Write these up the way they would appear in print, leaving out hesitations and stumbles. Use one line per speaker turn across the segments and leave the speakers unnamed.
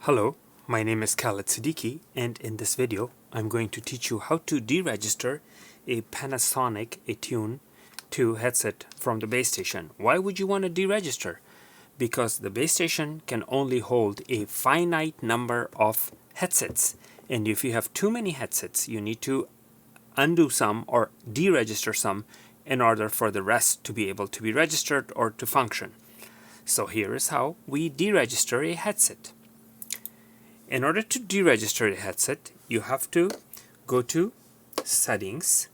Hello, my name is Khaled Siddiqui, and in this video I'm going to teach you how to deregister a Panasonic Attune 2 headset from the base station. Why would you want to deregister? Because the base station can only hold a finite number of headsets, and if you have too many headsets you need to undo some or deregister some in order for the rest to be able to be registered or to function. So here is how we deregister a headset. In order to deregister a headset, you have to go to Settings,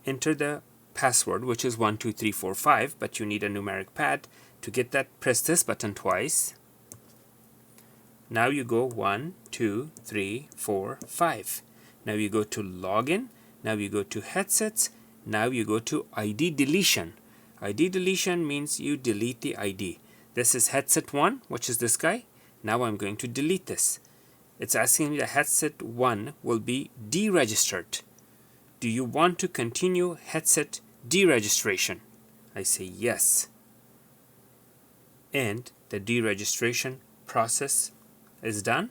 enter the password, which is 12345, but you need a numeric pad. To get that, press this button twice. Now you go 1, 2, 3, 4, 5. Now you go to Login. Now you go to Headsets. Now you go to ID deletion. ID deletion means you delete the ID. This is headset 1, which is this guy. Now I'm going to delete this. It's asking me the headset 1 will be deregistered. Do you want to continue headset deregistration? I say yes. And the deregistration process is done.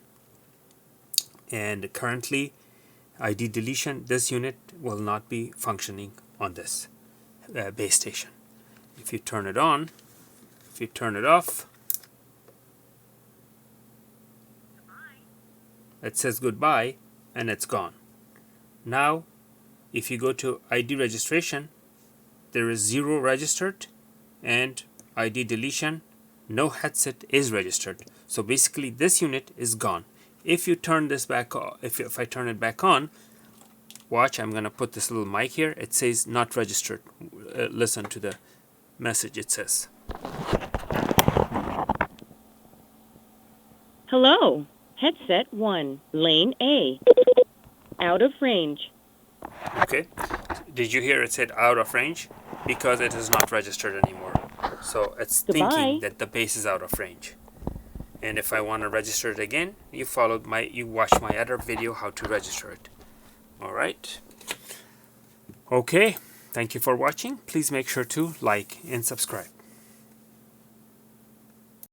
And currently, ID deletion, this unit will not be functioning on this base station. If you turn it on, if you turn it off, it says goodbye and it's gone. Now if you go to ID registration, there is 0 registered, and ID deletion, no headset is registered. So basically this unit is gone. If you turn this back on, if I turn it back on, watch, I'm gonna put this little mic here. It says not registered. Listen to the message it says.
Hello. Headset 1, Lane A. Out of range.
Okay. Did you hear it said out of range? Because it is not registered anymore. So it's thinking that the base is out of range. And if I want to register it again, you watch my other video how to register it. Alright. Okay. Thank you for watching. Please make sure to like and subscribe.